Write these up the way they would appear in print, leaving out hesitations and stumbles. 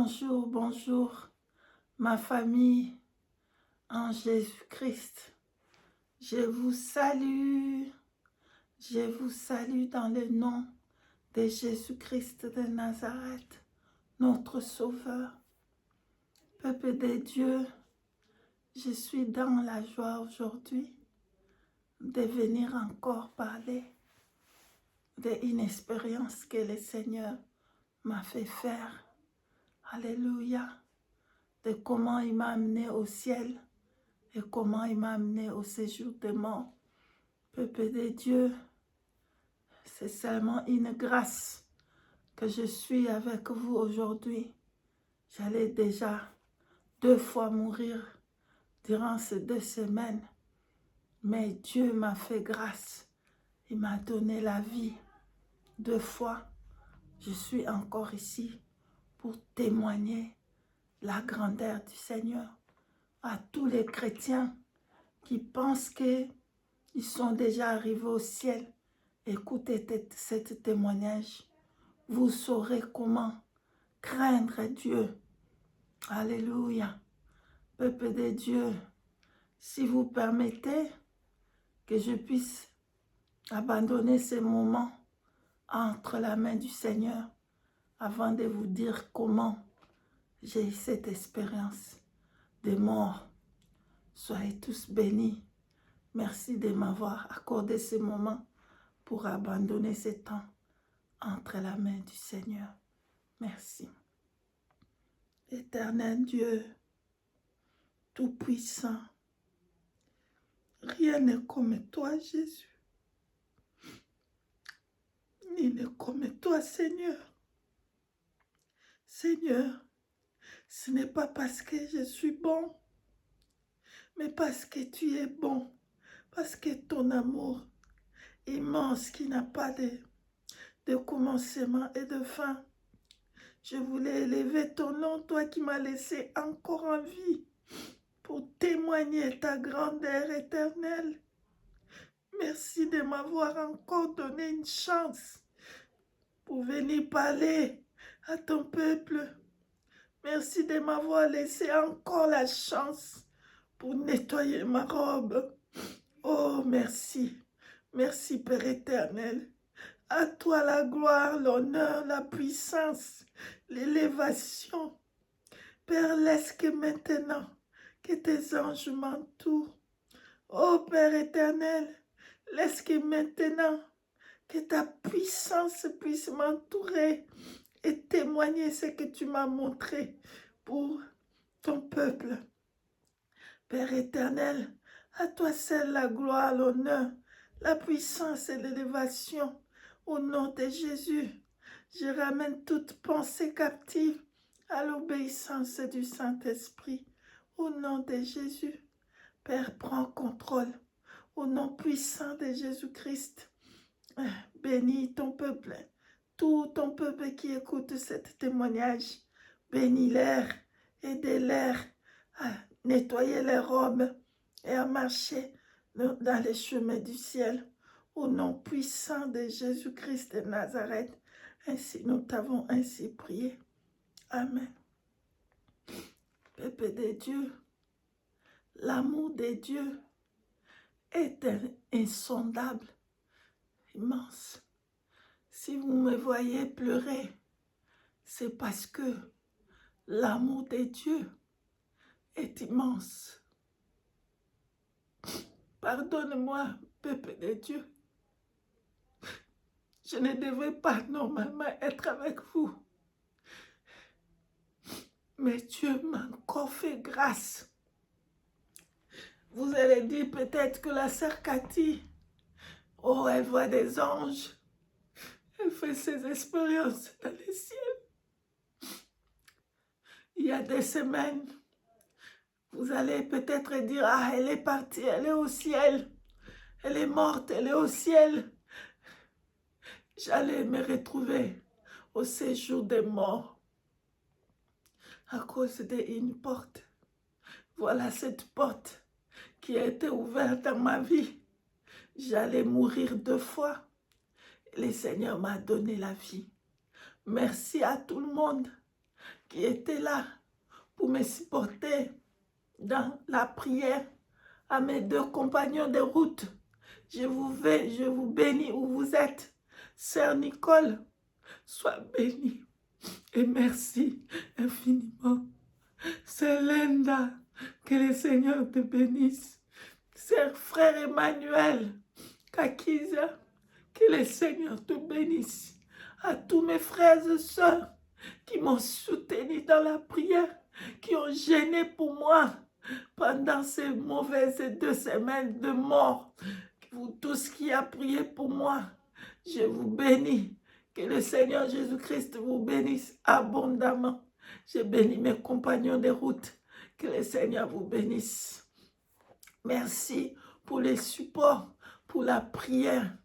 Bonjour, bonjour, ma famille en Jésus-Christ. Je vous salue dans le nom de Jésus-Christ de Nazareth, notre Sauveur. Peuple de Dieu, je suis dans la joie aujourd'hui de venir encore parler d'une expérience que le Seigneur m'a fait faire. Alléluia. De comment il m'a amené au ciel et comment il m'a amené au séjour des morts. Peuple de Dieu, c'est seulement une grâce que je suis avec vous aujourd'hui. J'allais déjà 2 fois mourir durant ces 2 semaines, mais Dieu m'a fait grâce. Il m'a donné la vie 2 fois. Je suis encore ici pour témoigner la grandeur du Seigneur à tous les chrétiens qui pensent qu'ils sont déjà arrivés au ciel. Écoutez ce témoignage. Vous saurez comment craindre Dieu. Alléluia. Peuple de Dieu, si vous permettez que je puisse abandonner ces moments entre la main du Seigneur avant de vous dire comment j'ai eu cette expérience de mort. Soyez tous bénis. Merci de m'avoir accordé ce moment pour abandonner ce temps entre la main du Seigneur. Merci. Éternel Dieu, Tout-Puissant, rien n'est comme toi, Jésus. Ni n'est comme toi, Seigneur. Seigneur, ce n'est pas parce que je suis bon, mais parce que tu es bon, parce que ton amour immense qui n'a pas de commencement et de fin. Je voulais élever ton nom, toi qui m'as laissé encore en vie, pour témoigner ta grandeur éternelle. Merci de m'avoir encore donné une chance pour venir parler à ton peuple. Merci de m'avoir laissé encore la chance pour nettoyer ma robe. Oh, merci. Merci, Père éternel. À toi la gloire, l'honneur, la puissance, l'élévation. Père, laisse que maintenant, que tes anges m'entourent. Oh, Père éternel, laisse que maintenant, que ta puissance puisse m'entourer et témoigner ce que tu m'as montré pour ton peuple. Père éternel, à toi seul la gloire, l'honneur, la puissance et l'élévation. Au nom de Jésus, je ramène toute pensée captive à l'obéissance du Saint-Esprit. Au nom de Jésus, Père, prends contrôle. Au nom puissant de Jésus-Christ, bénis ton peuple, tout ton peuple qui écoute ce témoignage. Bénis-les, aidez-les à nettoyer les robes et à marcher dans les chemins du ciel. Au nom puissant de Jésus-Christ de Nazareth, ainsi nous t'avons ainsi prié. Amen. Peuple de Dieu, l'amour de Dieu est insondable, immense. Si vous me voyez pleurer, c'est parce que l'amour de Dieu est immense. Pardonne-moi, peuple de Dieu. Je ne devais pas normalement être avec vous. Mais Dieu m'a encore fait grâce. Vous allez dire peut-être que la sœur Cathy, oh, elle voit des anges. Elle fait ses expériences dans le ciel. Il y a des semaines, vous allez peut-être dire, ah, elle est partie, elle est au ciel. Elle est morte, elle est au ciel. J'allais me retrouver au séjour des morts à cause d'une porte. Voilà cette porte qui a été ouverte dans ma vie. J'allais mourir 2 fois. Le Seigneur m'a donné la vie. Merci à tout le monde qui étaient là pour me supporter dans la prière, à mes 2 compagnons de route. Je vous bénis où vous êtes. Sœur Nicole, sois bénie et merci infiniment. Sœur Linda, que le Seigneur te bénisse. Sœur frère Emmanuel, Kakiza, que le Seigneur te bénisse. À tous mes frères et sœurs qui m'ont soutenu dans la prière, qui ont gêné pour moi pendant ces mauvaises 2 semaines de mort. Vous tous qui avez prié pour moi, je vous bénis. Que le Seigneur Jésus-Christ vous bénisse abondamment. Je bénis mes compagnons de route. Que le Seigneur vous bénisse. Merci pour les supports, pour la prière.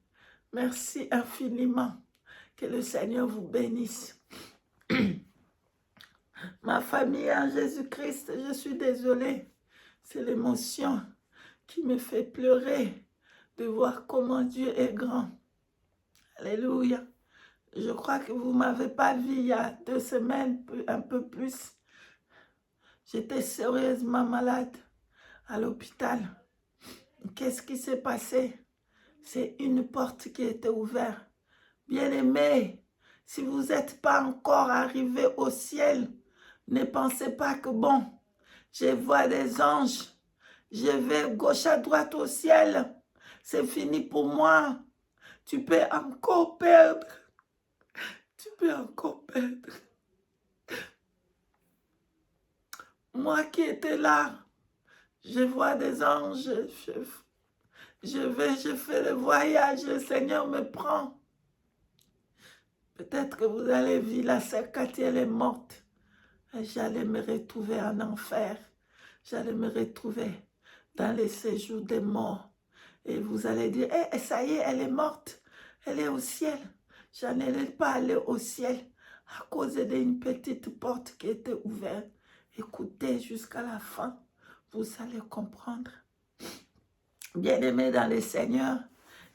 Merci infiniment. Que le Seigneur vous bénisse. Ma famille en Jésus-Christ, je suis désolée. C'est l'émotion qui me fait pleurer de voir comment Dieu est grand. Alléluia. Je crois que vous ne m'avez pas vu il y a 2 semaines, un peu plus. J'étais sérieusement malade à l'hôpital. Qu'est-ce qui s'est passé? C'est une porte qui était ouverte. Bien-aimés, si vous n'êtes pas encore arrivé au ciel, ne pensez pas que bon, je vois des anges, je vais gauche à droite au ciel, c'est fini pour moi. Tu peux encore perdre. Tu peux encore perdre. Moi qui étais là, je vois des anges, je fais le voyage, le Seigneur me prend. Peut-être que vous allez voir, la sœur Cathy, elle est morte. J'allais me retrouver en enfer. J'allais me retrouver dans les séjours des morts. Et vous allez dire, eh, ça y est, elle est morte. Elle est au ciel. Je n'allais pas aller au ciel à cause d'une petite porte qui était ouverte. Écoutez jusqu'à la fin, vous allez comprendre. Bien-aimés dans le Seigneur,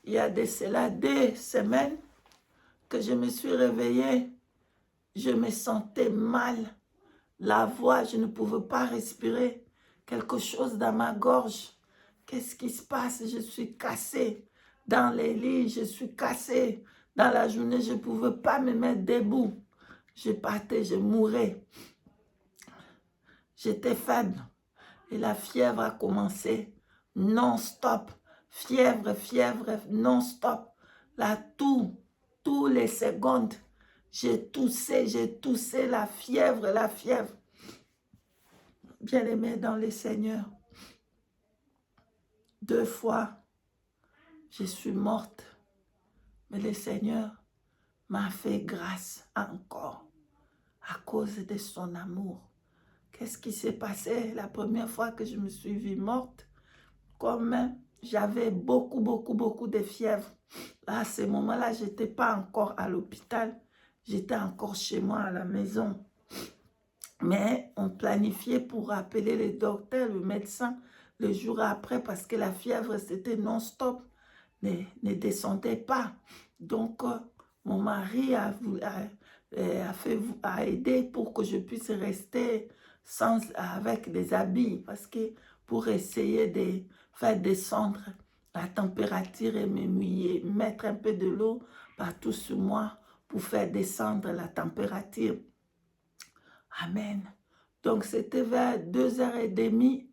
il y a de cela 2 semaines que je me suis réveillée. Je me sentais mal. La voix, je ne pouvais pas respirer. Quelque chose dans ma gorge. Qu'est-ce qui se passe? Je suis cassée. Dans les lits, je suis cassée. Dans la journée, je ne pouvais pas me mettre debout. Je partais, je mourais. J'étais faible. Et la fièvre a commencé non-stop. Fièvre, non-stop. Là, tous les secondes, j'ai toussé, la fièvre. Bien-aimé dans le Seigneur, 2 fois, je suis morte. Mais le Seigneur m'a fait grâce encore à cause de son amour. Qu'est-ce qui s'est passé la première fois que je me suis vue morte? Comme j'avais beaucoup de fièvre. À ce moment-là, je n'étais pas encore à l'hôpital. J'étais encore chez moi à la maison. Mais on planifiait pour appeler le docteur, le médecin, le jour après, parce que la fièvre, c'était non-stop, ne descendait pas. Donc, mon mari a aidé pour que je puisse rester avec des habits, parce que pour essayer de faire descendre la température et me mouiller, mettre un peu de l'eau partout sur moi pour faire descendre la température. Amen. Donc, c'était vers 2h30.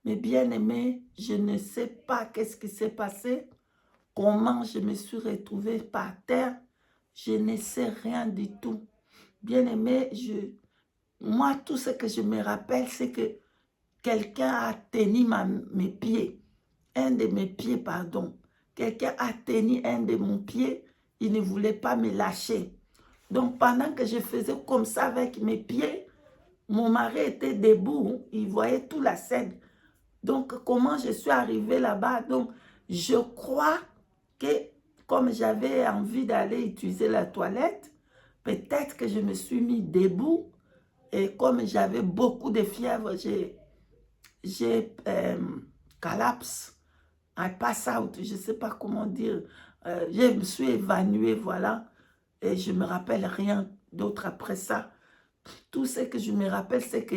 Mes bien-aimés, je ne sais pas qu'est-ce qui s'est passé, comment je me suis retrouvée par terre. Je ne sais rien du tout. Bien-aimés, moi, tout ce que je me rappelle, c'est que quelqu'un a tenu mes pieds. Un de mes pieds, pardon. Quelqu'un a tenu un de mon pied. Il ne voulait pas me lâcher. Donc, pendant que je faisais comme ça avec mes pieds, mon mari était debout. Il voyait toute la scène. Donc, comment je suis arrivée là-bas? Donc, je crois que comme j'avais envie d'aller utiliser la toilette, peut-être que je me suis mis debout. Et comme j'avais beaucoup de fièvre, j'ai collapse. I pass out, je ne sais pas comment dire. Je me suis évanouie, voilà. Et je ne me rappelle rien d'autre après ça. Tout ce que je me rappelle, c'est que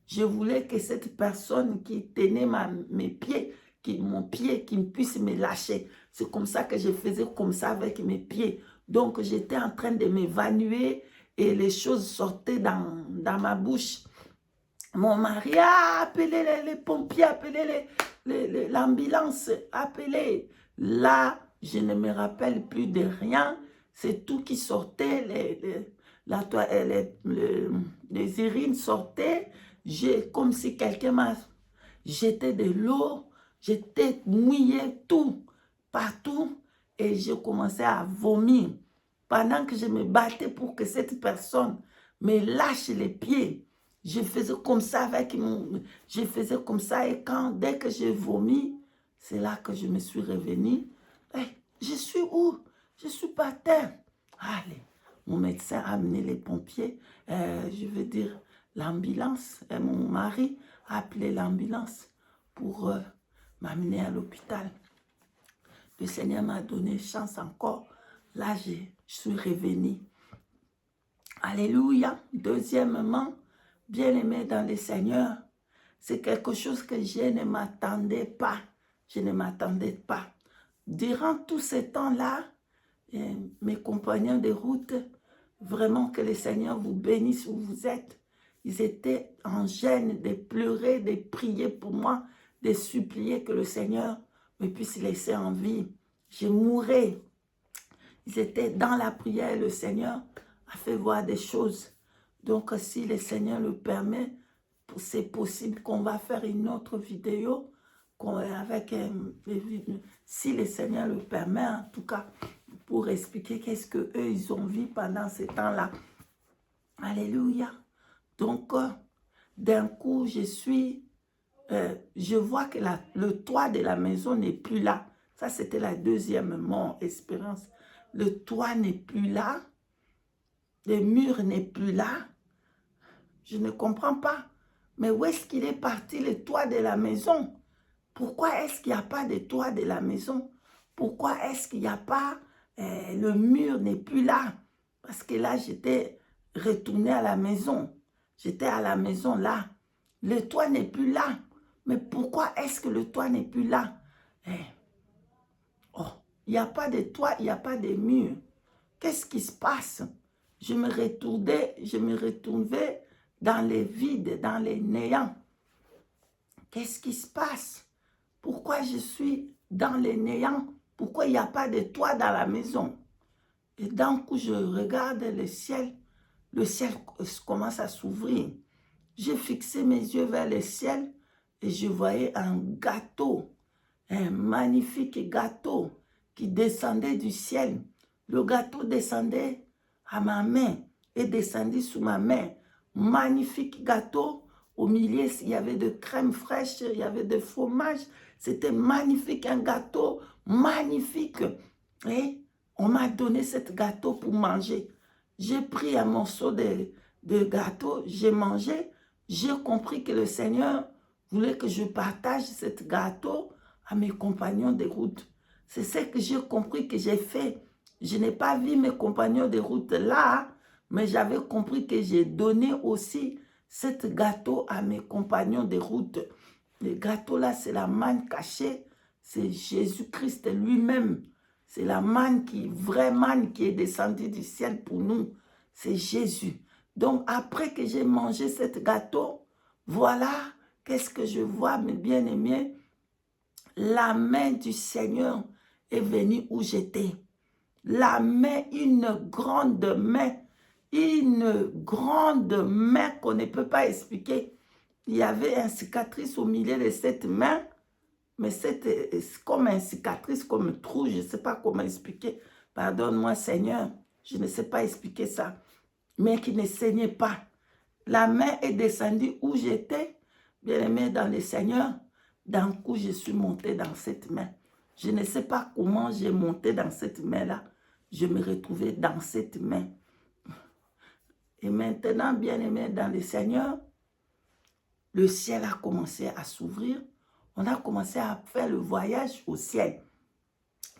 je voulais que cette personne qui tenait mes pieds, mon pied, qui puisse me lâcher. C'est comme ça que je faisais comme ça avec mes pieds. Donc, j'étais en train de m'évanouir et les choses sortaient dans ma bouche. Mon mari a appelé les pompiers, appelé l'ambulance, appelé. Là, je ne me rappelle plus de rien. C'est tout qui sortait, les urines sortaient. Comme si quelqu'un m'a jeté de l'eau. J'étais mouillée tout, partout. Et je commençais à vomir. Pendant que je me battais pour que cette personne me lâche les pieds, je faisais comme ça avec je faisais comme ça et dès que j'ai vomi, c'est là que je me suis revenue. Hey, je suis où? Je suis par terre. Allez, mon médecin a amené les pompiers, je veux dire l'ambulance. Mon mari a appelé l'ambulance pour m'amener à l'hôpital. Le Seigneur m'a donné chance encore. Là, je suis revenue. Alléluia. Deuxièmement, bien-aimé dans le Seigneur, c'est quelque chose que je ne m'attendais pas. Je ne m'attendais pas. Durant tout ce temps-là, mes compagnons de route, vraiment que le Seigneur vous bénisse où vous êtes. Ils étaient en gêne de pleurer, de prier pour moi, de supplier que le Seigneur me puisse laisser en vie. Je mourrais. Ils étaient dans la prière, le Seigneur a fait voir des choses. Donc, si le Seigneur le permet, c'est possible qu'on va faire une autre vidéo avec si le Seigneur le permet, en tout cas, pour expliquer qu'est-ce qu'eux, ils ont vu pendant ce temps-là. Alléluia. Donc, d'un coup, je vois que le toit de la maison n'est plus là. Ça, c'était la deuxième expérience. Le toit n'est plus là. Le mur n'est plus là. Je ne comprends pas. Mais où est-ce qu'il est parti, le toit de la maison? Pourquoi est-ce qu'il n'y a pas de toit de la maison? Pourquoi est-ce qu'il n'y a pas... le mur n'est plus là? Parce que là, j'étais retournée à la maison. J'étais à la maison là. Le toit n'est plus là. Mais pourquoi est-ce que le toit n'est plus là? Oh, il n'y a pas de toit, il n'y a pas de mur. Qu'est-ce qui se passe? Je me retrouvais dans les vides, dans les néants. Qu'est-ce qui se passe? Pourquoi je suis dans les néants? Pourquoi il n'y a pas de toit dans la maison? Et d'un coup, je regarde le ciel commence à s'ouvrir. J'ai fixé mes yeux vers le ciel et je voyais un gâteau, un magnifique gâteau qui descendait du ciel. Le gâteau descendait à ma main et descendit sous ma main. Magnifique gâteau. Au milieu, il y avait de crème fraîche, il y avait de fromage. C'était magnifique, un gâteau magnifique. Et on m'a donné ce gâteau pour manger. J'ai pris un morceau de gâteau, j'ai mangé. J'ai compris que le Seigneur voulait que je partage ce gâteau à mes compagnons de route. C'est ce que j'ai compris que j'ai fait. Je n'ai pas vu mes compagnons de route là, mais j'avais compris que j'ai donné aussi ce gâteau à mes compagnons de route. Le gâteau là, c'est la manne cachée. C'est Jésus-Christ lui-même. C'est la vraie manne qui est descendue du ciel pour nous. C'est Jésus. Donc, après que j'ai mangé ce gâteau, voilà, qu'est-ce que je vois, mes bien-aimés? La main du Seigneur est venue où j'étais. La main, une grande main qu'on ne peut pas expliquer. Il y avait une cicatrice au milieu de cette main, mais c'est comme une cicatrice, comme un trou, je ne sais pas comment expliquer. Pardonne-moi, Seigneur, je ne sais pas expliquer ça. Mais qui ne saignait pas. La main est descendue où j'étais, bien-aimé dans le Seigneur. D'un coup, je suis montée dans cette main. Je ne sais pas comment j'ai monté dans cette main-là. Je me retrouvais dans cette main. Et maintenant, bien-aimé dans le Seigneur, le ciel a commencé à s'ouvrir. On a commencé à faire le voyage au ciel.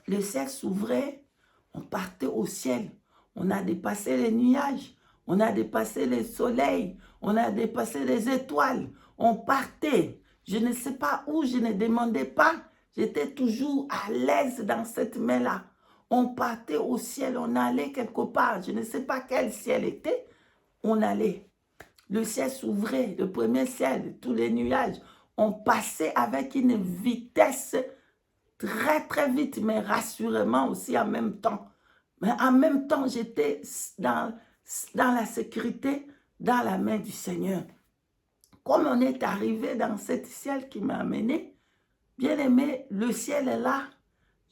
Le ciel s'ouvrait, on partait au ciel. On a dépassé les nuages. on a dépassé les soleils, on a dépassé les étoiles. On partait. Je ne sais pas où, je ne demandais pas. J'étais toujours à l'aise dans cette main-là. On partait au ciel, on allait quelque part. Je ne sais pas quel ciel était. On allait. Le ciel s'ouvrait, le premier ciel, tous les nuages. On passait avec une vitesse très, très vite, mais rassurément aussi en même temps. Mais en même temps, j'étais dans la sécurité, dans la main du Seigneur. Comme on est arrivé dans ce ciel qui m'a amené, bien aimé, le ciel est là.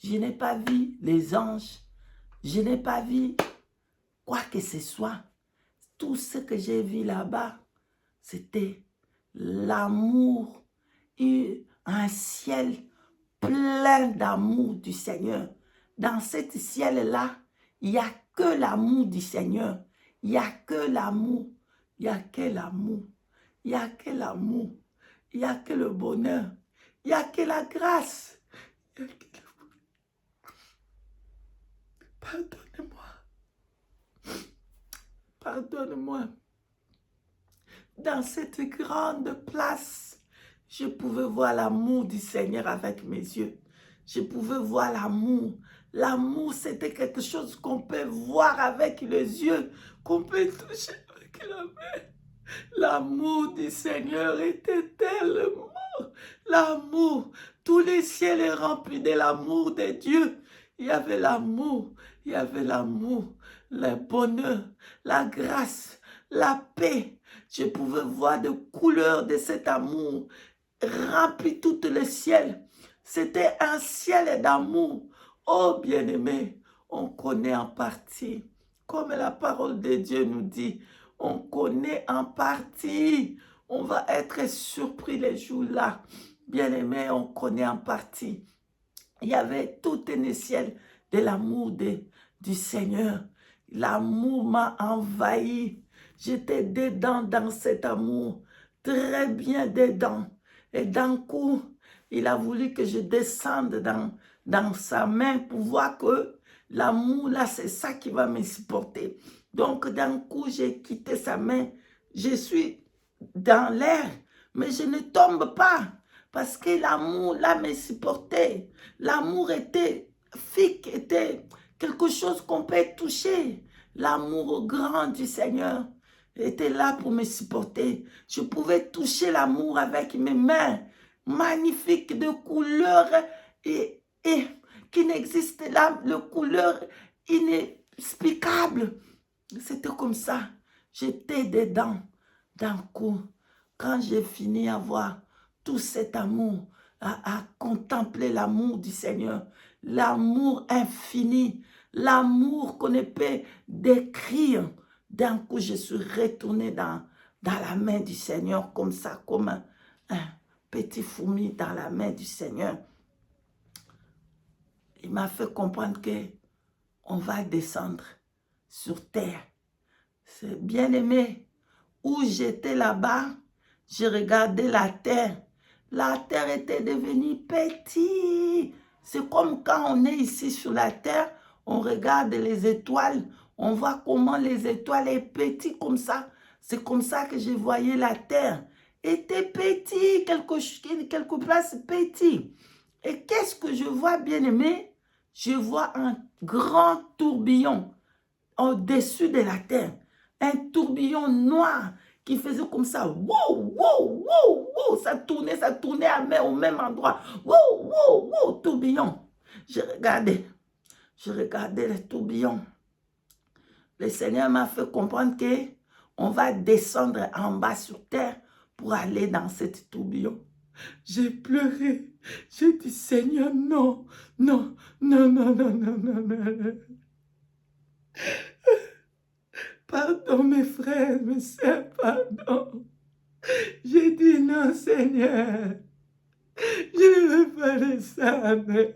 Je n'ai pas vu les anges. Je n'ai pas vu quoi que ce soit. Tout ce que j'ai vu là-bas, c'était l'amour et un ciel plein d'amour du Seigneur. Dans ce ciel-là, il n'y a que l'amour du Seigneur. Il n'y a que l'amour. Il n'y a que l'amour. Il n'y a que l'amour. Il n'y a que le bonheur. Il n'y a que la grâce. Pardonnez-moi. Pardonne-moi. Dans cette grande place, je pouvais voir l'amour du Seigneur avec mes yeux. Je pouvais voir l'amour. L'amour, c'était quelque chose qu'on peut voir avec les yeux, qu'on peut toucher avec la main. L'amour du Seigneur était tellement... L'amour, tous les ciels est rempli de l'amour de Dieu. Il y avait l'amour, le bonheur, la grâce, la paix. Je pouvais voir des couleurs de cet amour rempli tout le ciel. C'était un ciel d'amour. Oh bien-aimé, on connaît en partie. Comme la parole de Dieu nous dit, on connaît en partie. On va être surpris les jours-là. Bien-aimé, on connaît en partie. Il y avait tout un ciel de l'amour du Seigneur. L'amour m'a envahi. J'étais dedans dans cet amour. Très bien dedans. Et d'un coup, il a voulu que je descende dans sa main pour voir que l'amour, là, c'est ça qui va me supporter. Donc, d'un coup, j'ai quitté sa main. Je suis dans l'air, mais je ne tombe pas. Parce que l'amour, là, me supportait. L'amour était fixe, était quelque chose qu'on peut toucher. L'amour grand du Seigneur était là pour me supporter. Je pouvais toucher l'amour avec mes mains, magnifiques de couleurs et qui n'existent là, le couleur inexplicable. C'était comme ça. J'étais dedans. D'un coup, quand j'ai fini à voir tout cet amour, à contempler l'amour du Seigneur, l'amour infini, l'amour qu'on ne peut décrire. D'un coup, je suis retournée dans la main du Seigneur, comme ça, comme un petit fourmi dans la main du Seigneur. Il m'a fait comprendre que on va descendre sur terre. C'est bien aimé. Où j'étais là-bas, je regardais la terre. La terre était devenue petite. C'est comme quand on est ici sur la terre, on regarde les étoiles, on voit comment les étoiles sont petites comme ça. C'est comme ça que je voyais la terre. Était petit, quelque place petit. Et qu'est-ce que je vois, bien aimé? Je vois un grand tourbillon au-dessus de la terre. Un tourbillon noir qui faisait comme ça. Wow, wow, wow, wow. Ça tournait au même endroit. Wow, wow, wow, tourbillon. Je regardais le tourbillon. Le Seigneur m'a fait comprendre que on va descendre en bas sur terre pour aller dans cette tourbillon. J'ai pleuré. J'ai dit, Seigneur, non, non, non, non, non, non, non, non. Pardon mes frères, mes sœurs, pardon. J'ai dit non, Seigneur. Je ne veux pas descendre.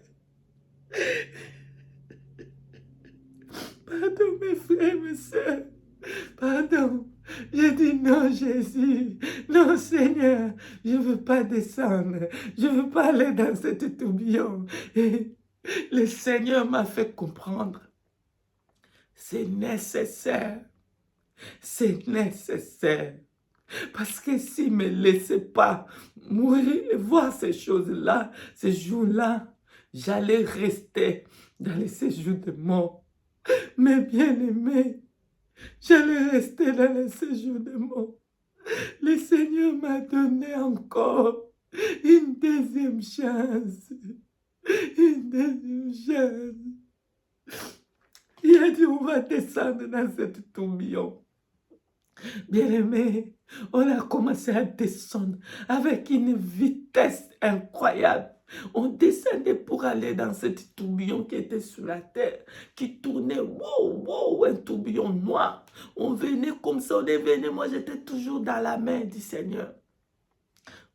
Pardon mes frères, mes sœurs. Pardon. J'ai dit non, Jésus. Non, Seigneur. Je ne veux pas descendre. Je ne veux pas aller dans cette tourbillon. Et le Seigneur m'a fait comprendre. C'est nécessaire. C'est nécessaire. Parce que s'il ne me laissait pas mourir et voir ces choses-là, ces jours-là, j'allais rester dans les séjours de mort. Mais bien aimé, j'allais rester dans les séjours de mort. Le Seigneur m'a donné encore une deuxième chance. Une deuxième chance. Il a dit, on va descendre dans cette tourbillon. Bien-aimé, on a commencé à descendre avec une vitesse incroyable. On descendait pour aller dans cette tourbillon qui était sur la terre, qui tournait, wow, wow, un tourbillon noir. On venait comme ça, on est venu, moi j'étais toujours dans la main du Seigneur.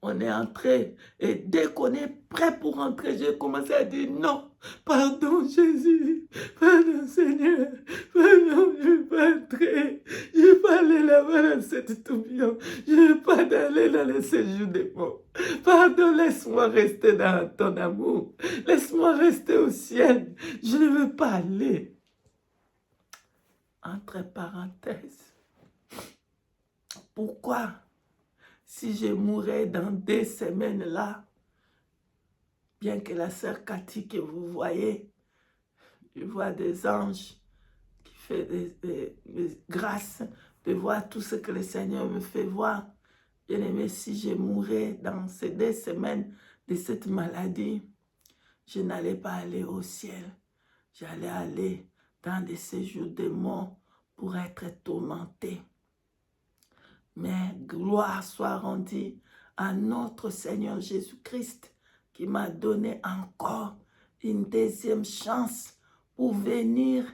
On est entré et dès qu'on est prêt pour entrer, j'ai commencé à dire non, pardon Jésus, pardon Seigneur, pardon, je ne veux pas entrer, je ne veux pas aller là-bas dans cette tourbillon, je ne veux pas aller dans le séjour des morts. Pardon, laisse-moi rester dans ton amour, laisse-moi rester au ciel, je ne veux pas aller. Entre parenthèses, pourquoi? Si je mourais dans 2 semaines là, bien que la sœur Cathy que vous voyez, je vois des anges qui font des grâces, de voir tout ce que le Seigneur me fait voir. Bien aimé, si je mourais dans ces 2 semaines de cette maladie, je n'allais pas aller au ciel. J'allais aller dans des séjours de mort pour être tourmenté. Mais gloire soit rendue à notre Seigneur Jésus-Christ qui m'a donné encore une deuxième chance pour venir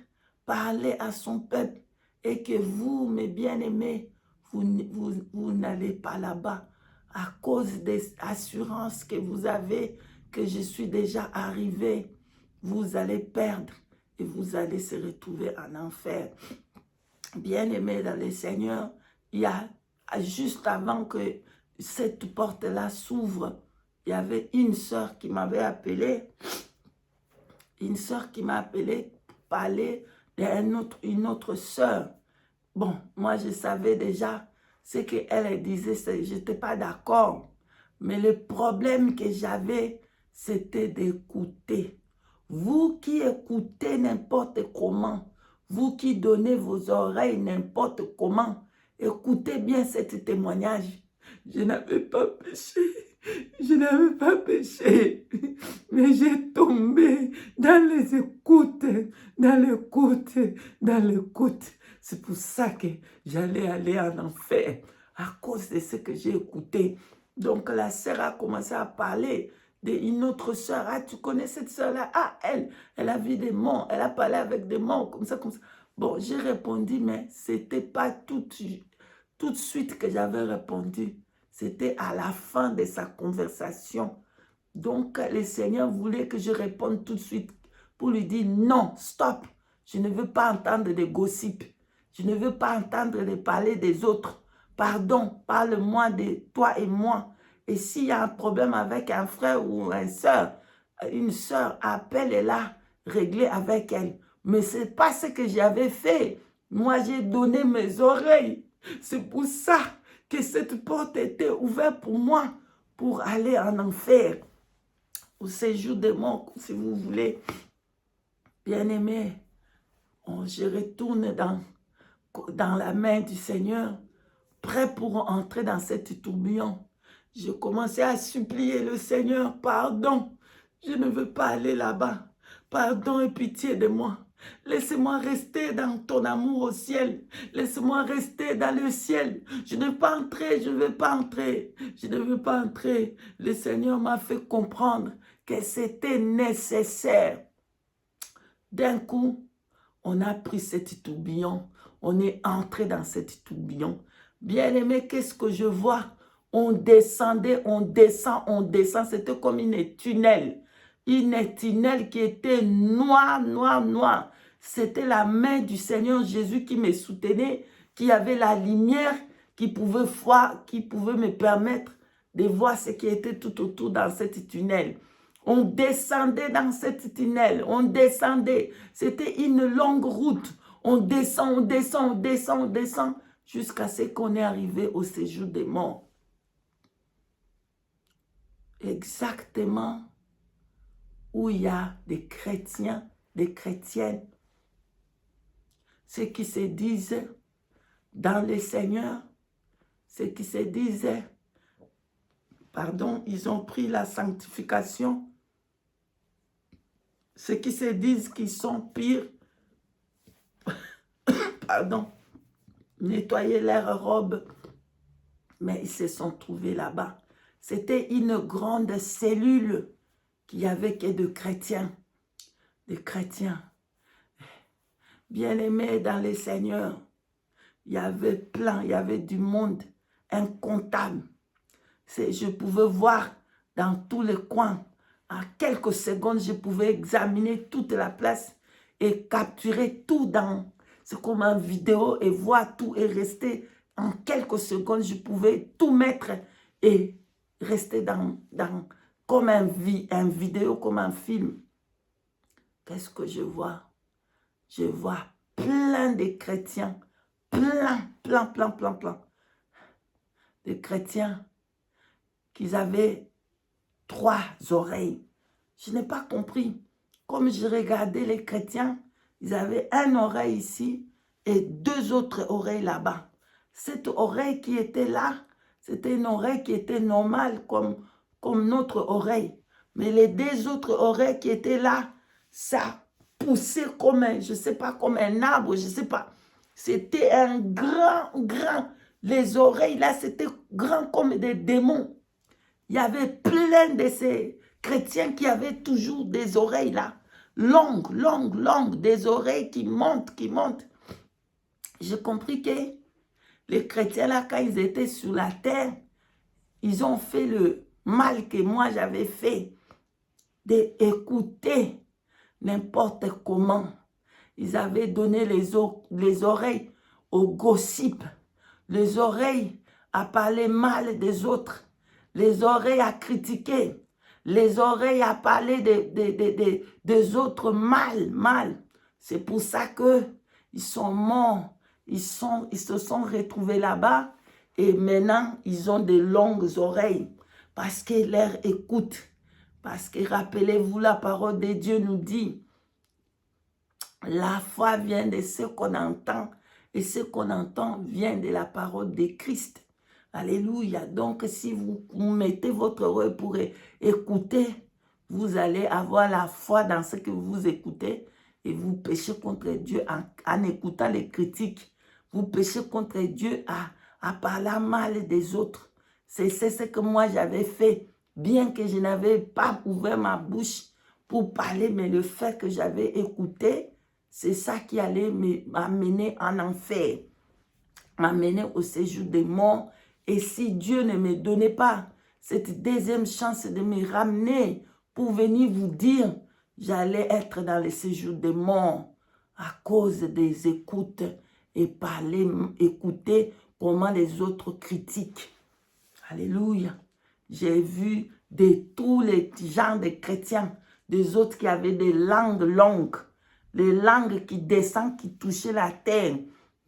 parler à son peuple et que vous, mes bien-aimés, vous n'allez pas là-bas à cause des assurances que vous avez que je suis déjà arrivé. Vous allez perdre et vous allez se retrouver en enfer. Bien-aimés dans le Seigneur, il y a juste avant que cette porte-là s'ouvre, il y avait une sœur qui m'avait appelé, pour parler d'une autre sœur. Bon, moi je savais déjà ce qu'elle disait, je n'étais pas d'accord. Mais le problème que j'avais, c'était d'écouter. Vous qui écoutez n'importe comment, vous qui donnez vos oreilles n'importe comment, écoutez bien ce témoignage. Je n'avais pas péché. Je n'avais pas péché. Mais j'ai tombé dans les écoutes, dans l'écoute, dans l'écoute. C'est pour ça que j'allais aller en enfer, à cause de ce que j'ai écouté. Donc la sœur a commencé à parler d'une autre sœur. Ah, tu connais cette sœur-là? Ah, elle a vu des morts. Elle a parlé avec des morts, comme ça, comme ça. Bon, j'ai répondu, mais ce n'était pas tout de suite que j'avais répondu. C'était à la fin de sa conversation. Donc, le Seigneur voulait que je réponde tout de suite pour lui dire non, stop. Je ne veux pas entendre des gossips. Je ne veux pas entendre de parler des autres. Pardon, parle-moi de toi et moi. Et s'il y a un problème avec un frère ou une sœur, appelle-la, réglez avec elle. Mais ce n'est pas ce que j'avais fait. Moi, j'ai donné mes oreilles. C'est pour ça que cette porte était ouverte pour moi, pour aller en enfer, au séjour des morts, si vous voulez. Bien-aimé, je retourne dans la main du Seigneur, prêt pour entrer dans cette tourbillon. Je commençais à supplier le Seigneur, pardon, je ne veux pas aller là-bas. Pardon et pitié de moi. Laisse-moi rester dans ton amour au ciel. Laisse-moi rester dans le ciel. Je ne veux pas entrer, je ne veux pas entrer. Je ne veux pas entrer. Le Seigneur m'a fait comprendre que c'était nécessaire. D'un coup, on a pris cette tourbillon. On est entré dans cette tourbillon. Bien-aimé, qu'est-ce que je vois? On descendait, on descend, on descend. C'était comme une tunnel. Une tunnel qui était noir, noir, noir. C'était la main du Seigneur Jésus qui me soutenait, qui avait la lumière, qui pouvait me permettre de voir ce qui était tout autour dans cette tunnel. On descendait dans cette tunnel, on descendait. C'était une longue route. On descend, on descend, on descend, on descend, jusqu'à ce qu'on est arrivé au séjour des morts. Exactement où il y a des chrétiens, des chrétiennes, ceux qui se disent dans le Seigneur, ceux qui se disent, pardon, ils ont pris la sanctification, ceux qui se disent qu'ils sont pires, pardon, nettoyer leurs robes, mais ils se sont trouvés là-bas. C'était une grande cellule qui avait que de chrétiens, des chrétiens. Bien-aimés dans le Seigneur, il y avait plein, il y avait du monde incontable. Je pouvais voir dans tous les coins. En quelques secondes, je pouvais examiner toute la place et capturer tout dans... C'est comme en vidéo et voir tout et rester en quelques secondes. Je pouvais tout mettre et rester comme un vidéo, comme un film. Qu'est-ce que je vois? Je vois plein de chrétiens, plein de chrétiens qui avaient 3 oreilles. Je n'ai pas compris. Comme je regardais les chrétiens, ils avaient une oreille ici et 2 autres oreilles là-bas. Cette oreille qui était là, c'était une oreille qui était normale comme notre oreille. Mais les 2 autres oreilles qui étaient là, ça poussait comme un, je ne sais pas, comme un arbre, je ne sais pas. C'était un grand. Les oreilles là, c'était grand comme des démons. Il y avait plein de ces chrétiens qui avaient toujours des oreilles là. Longues, des oreilles qui montent. J'ai compris que les chrétiens là, quand ils étaient sur la terre, ils ont fait le mal que moi j'avais fait, d'écouter n'importe comment. Ils avaient donné les oreilles au gossip, les oreilles à parler mal des autres, les oreilles à critiquer, les oreilles à parler des autres mal. C'est pour ça qu'ils sont morts, ils se sont retrouvés là-bas et maintenant ils ont des longues oreilles parce qu'ils leur écoutent. Parce que rappelez-vous, la parole de Dieu nous dit, la foi vient de ce qu'on entend et ce qu'on entend vient de la parole de Christ. Alléluia. Donc, si vous mettez votre oreille pour écouter, vous allez avoir la foi dans ce que vous écoutez et vous péchez contre Dieu en écoutant les critiques. Vous péchez contre Dieu à parler mal des autres. C'est ce que moi j'avais fait. Bien que je n'avais pas ouvert ma bouche pour parler, mais le fait que j'avais écouté, c'est ça qui allait m'amener en enfer, m'amener au séjour des morts. Et si Dieu ne me donnait pas cette deuxième chance de me ramener pour venir vous dire, j'allais être dans le séjour des morts à cause des écoutes et écouter comment les autres critiquent. Alléluia. J'ai vu de tous les genres de chrétiens, des autres qui avaient des langues longues, les langues qui descendent, qui touchaient la terre.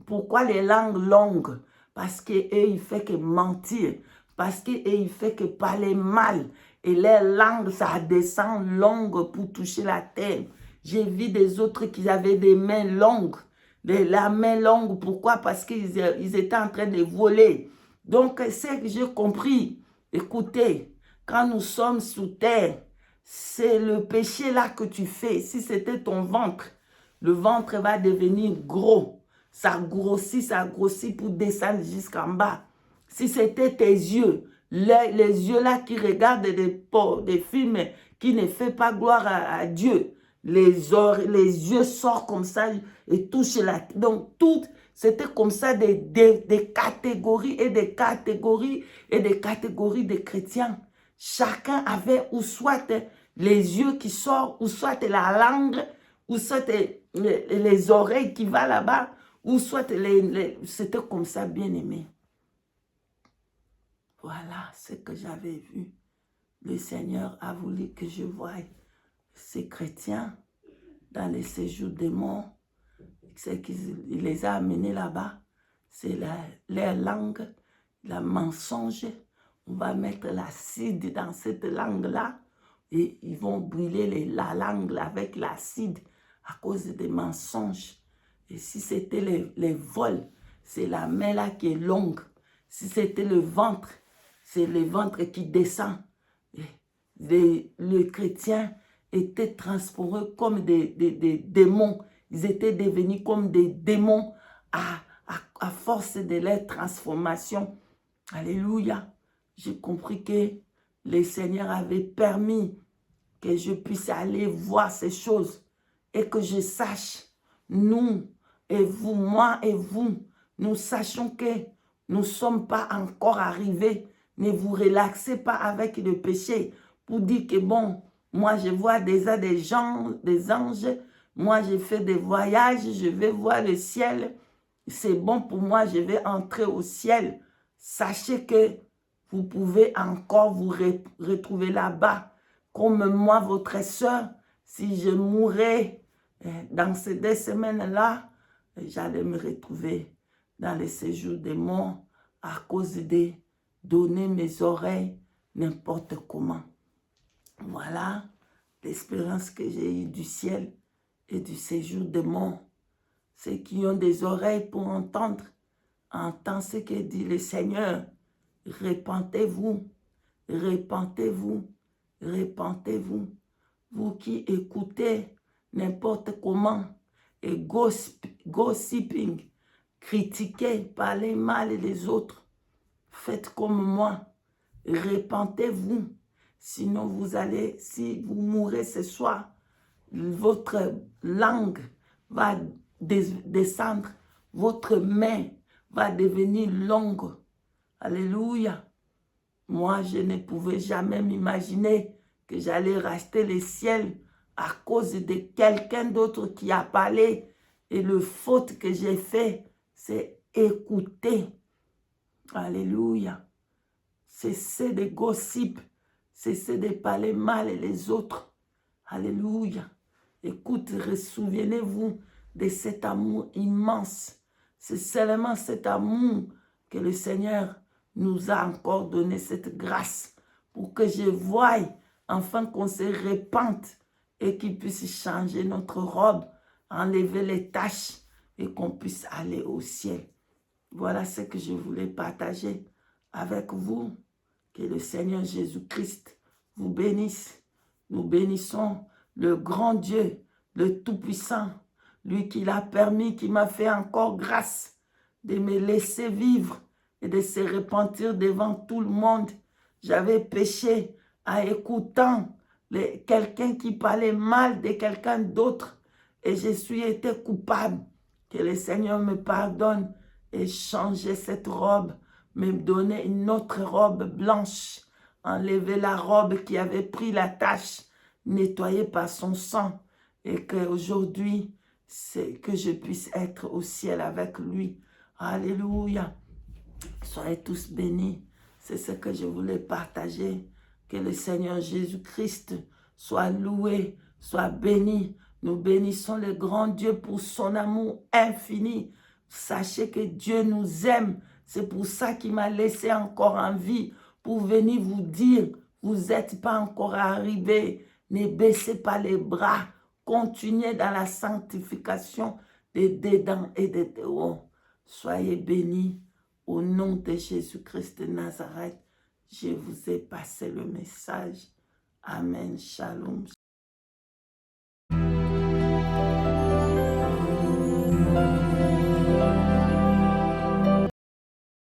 Pourquoi les langues longues? Parce qu'eux, ils font que mentir. Parce qu'eux, ils font que parler mal. Et les langues, ça descend longue pour toucher la terre. J'ai vu des autres qui avaient des mains longues. La main longue, pourquoi? Parce qu'ils étaient en train de voler. Donc, c'est que j'ai compris. Écoutez, quand nous sommes sous terre, c'est le péché là que tu fais. Si c'était ton ventre, le ventre va devenir gros. Ça grossit pour descendre jusqu'en bas. Si c'était tes yeux, les yeux là qui regardent des films qui ne font pas gloire à Dieu, les yeux sortent comme ça et touchent la tête. Donc, tout, c'était comme ça des catégories et des catégories et des catégories de chrétiens. Chacun avait ou soit les yeux qui sortent, ou soit la langue, ou soit les oreilles qui vont là-bas, ou soit c'était comme ça, bien aimé. Voilà ce que j'avais vu. Le Seigneur a voulu que je voie ces chrétiens dans les séjours des morts. C'est qu'il les a amenés là-bas. C'est leur langue, le mensonge. On va mettre l'acide dans cette langue-là. Et ils vont brûler la langue avec l'acide à cause des mensonges. Et si c'était les vols, c'est la main là qui est longue. Si c'était le ventre, c'est le ventre qui descend. Les chrétiens étaient transformés comme des démons. Ils étaient devenus comme des démons à force de leur transformation. Alléluia. J'ai compris que le Seigneur avait permis que je puisse aller voir ces choses et que je sache, nous et vous, moi et vous, nous sachons que nous ne sommes pas encore arrivés. Ne vous relaxez pas avec le péché pour dire que bon, moi je vois déjà des gens, des anges, moi j'ai fait des voyages, je vais voir le ciel, c'est bon pour moi, je vais entrer au ciel. Sachez que vous pouvez encore vous retrouver là-bas. Comme moi, votre soeur, si je mourais dans ces 2 semaines-là, j'allais me retrouver dans le séjour des morts à cause de donner mes oreilles n'importe comment. Voilà l'expérience que j'ai eue du ciel et du séjour des morts. Ceux qui ont des oreilles pour entendre, entendent ce que dit le Seigneur. Repentez-vous, repentez-vous, repentez-vous. Vous qui écoutez n'importe comment et gossiping, critiquez, parlez mal les autres. Faites comme moi. Repentez-vous. Sinon, si vous mourrez ce soir, votre langue va descendre, votre main va devenir longue. Alléluia. Moi, je ne pouvais jamais m'imaginer que j'allais racheter le ciel à cause de quelqu'un d'autre qui a parlé. Et le faute que j'ai fait, c'est écouter. Alléluia. Cessez de gossip. Cessez de parler mal les autres. Alléluia. Écoute, souvenez-vous de cet amour immense. C'est seulement cet amour que le Seigneur nous a encore donné cette grâce pour que je voie enfin qu'on se répande et qu'il puisse changer notre robe, enlever les taches et qu'on puisse aller au ciel. Voilà ce que je voulais partager avec vous. Que le Seigneur Jésus-Christ vous bénisse. Nous bénissons le grand Dieu, le Tout-Puissant, lui qui l'a permis, qui m'a fait encore grâce de me laisser vivre et de se repentir devant tout le monde. J'avais péché en écoutant quelqu'un qui parlait mal de quelqu'un d'autre et je suis été coupable. Que le Seigneur me pardonne et change cette robe, me donner une autre robe blanche, enlever la robe qui avait pris la tache, nettoyée par son sang, et qu'aujourd'hui, c'est que je puisse être au ciel avec lui. Alléluia. Soyez tous bénis. C'est ce que je voulais partager. Que le Seigneur Jésus-Christ soit loué, soit béni. Nous bénissons le grand Dieu pour son amour infini. Sachez que Dieu nous aime. C'est pour ça qu'il m'a laissé encore en vie, pour venir vous dire, vous n'êtes pas encore arrivés. Ne baissez pas les bras. Continuez dans la sanctification des dedans et des dehors. Soyez bénis. Au nom de Jésus-Christ de Nazareth, je vous ai passé le message. Amen. Shalom.